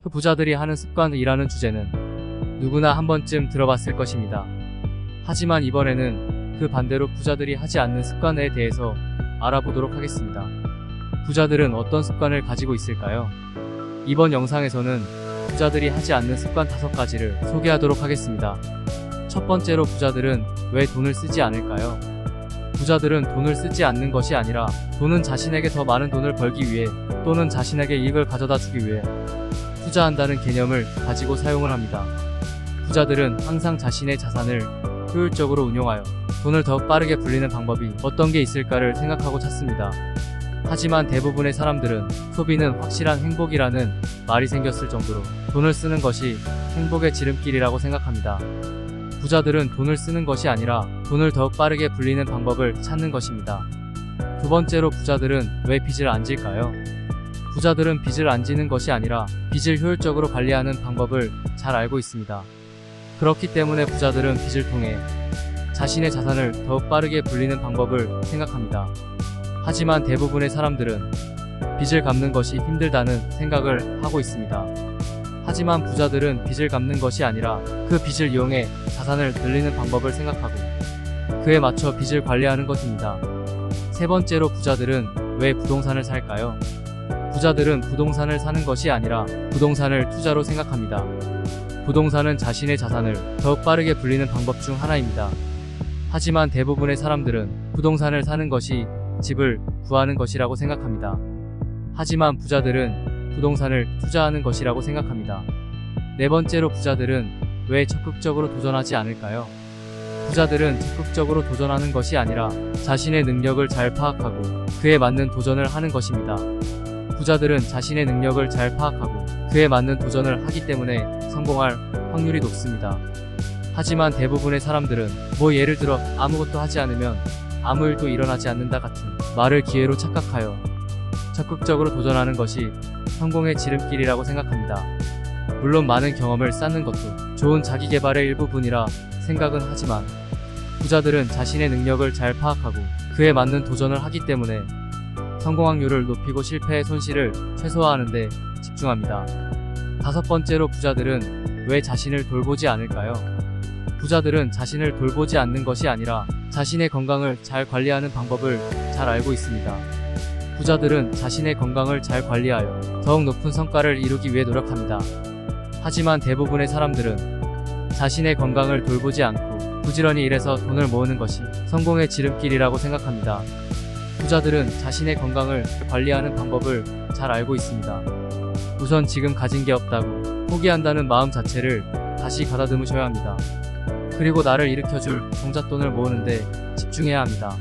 그 부자들이 하는 습관이라는 주제는 누구나 한 번쯤 들어봤을 것입니다. 하지만 이번에는 그 반대로 부자들이 하지 않는 습관에 대해서 알아보도록 하겠습니다. 부자들은 어떤 습관을 가지고 있을까요? 이번 영상에서는 부자들이 하지 않는 습관 5가지를 소개하도록 하겠습니다. 첫 번째로, 부자들은 왜 돈을 쓰지 않을까요? 부자들은 돈을 쓰지 않는 것이 아니라 돈은 자신에게 더 많은 돈을 벌기 위해 또는 자신에게 이익을 가져다 주기 위해 투자한다는 개념을 가지고 사용을 합니다. 부자들은 항상 자신의 자산을 효율적으로 운용하여 돈을 더 빠르게 불리는 방법이 어떤 게 있을까를 생각하고 찾습니다. 하지만 대부분의 사람들은 소비는 확실한 행복이라는 말이 생겼을 정도로 돈을 쓰는 것이 행복의 지름길이라고 생각합니다. 부자들은 돈을 쓰는 것이 아니라 돈을 더욱 빠르게 불리는 방법을 찾는 것입니다. 두 번째로, 부자들은 왜 빚을 안 질까요? 부자들은 빚을 안 지는 것이 아니라 빚을 효율적으로 관리하는 방법을 잘 알고 있습니다. 그렇기 때문에 부자들은 빚을 통해 자신의 자산을 더욱 빠르게 불리는 방법을 생각합니다. 하지만 대부분의 사람들은 빚을 갚는 것이 힘들다는 생각을 하고 있습니다. 하지만 부자들은 빚을 갚는 것이 아니라 그 빚을 이용해 자산을 늘리는 방법을 생각하고 그에 맞춰 빚을 관리하는 것입니다. 세 번째로, 부자들은 왜 부동산을 살까요? 부자들은 부동산을 사는 것이 아니라 부동산을 투자로 생각합니다. 부동산은 자신의 자산을 더욱 빠르게 불리는 방법 중 하나입니다. 하지만 대부분의 사람들은 부동산을 사는 것이 집을 구하는 것이라고 생각합니다. 하지만 부자들은 부동산을 투자하는 것이라고 생각합니다. 네 번째로, 부자들은 왜 적극적으로 도전하지 않을까요? 부자들은 적극적으로 도전하는 것이 아니라 자신의 능력을 잘 파악하고 그에 맞는 도전을 하는 것입니다. 부자들은 자신의 능력을 잘 파악하고 그에 맞는 도전을 하기 때문에 성공할 확률이 높습니다. 하지만 대부분의 사람들은 예를 들어 아무것도 하지 않으면 아무 일도 일어나지 않는다 같은 말을 기회로 착각하여 적극적으로 도전하는 것이 성공의 지름길이라고 생각합니다. 물론 많은 경험을 쌓는 것도 좋은 자기계발의 일부분이라 생각은 하지만 부자들은 자신의 능력을 잘 파악하고 그에 맞는 도전을 하기 때문에 성공 확률을 높이고 실패의 손실을 최소화하는 데 집중합니다. 다섯 번째로, 부자들은 왜 자신을 돌보지 않을까요? 부자들은 자신을 돌보지 않는 것이 아니라 자신의 건강을 잘 관리하는 방법을 잘 알고 있습니다. 부자들은 자신의 건강을 잘 관리하여 더욱 높은 성과를 이루기 위해 노력합니다. 하지만 대부분의 사람들은 자신의 건강을 돌보지 않고 부지런히 일해서 돈을 모으는 것이 성공의 지름길이라고 생각합니다. 부자들은 자신의 건강을 관리하는 방법을 잘 알고 있습니다. 우선 지금 가진 게 없다고 포기한다는 마음 자체를 다시 가다듬으셔야 합니다. 그리고 나를 일으켜줄 종잣돈을 모으는데 집중해야 합니다.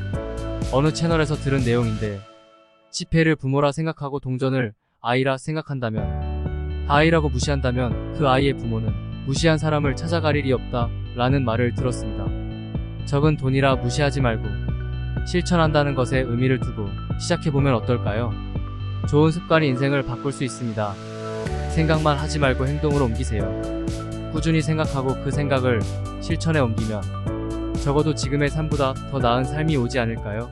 어느 채널에서 들은 내용인데, 지폐를 부모라 생각하고 동전을 아이라 생각한다면, 아이라고 무시한다면 그 아이의 부모는 무시한 사람을 찾아갈 일이 없다 라는 말을 들었습니다. 적은 돈이라 무시하지 말고 실천한다는 것에 의미를 두고 시작해보면 어떨까요? 좋은 습관이 인생을 바꿀 수 있습니다. 생각만 하지 말고 행동으로 옮기세요. 꾸준히 생각하고 그 생각을 실천에 옮기면 적어도 지금의 삶보다 더 나은 삶이 오지 않을까요?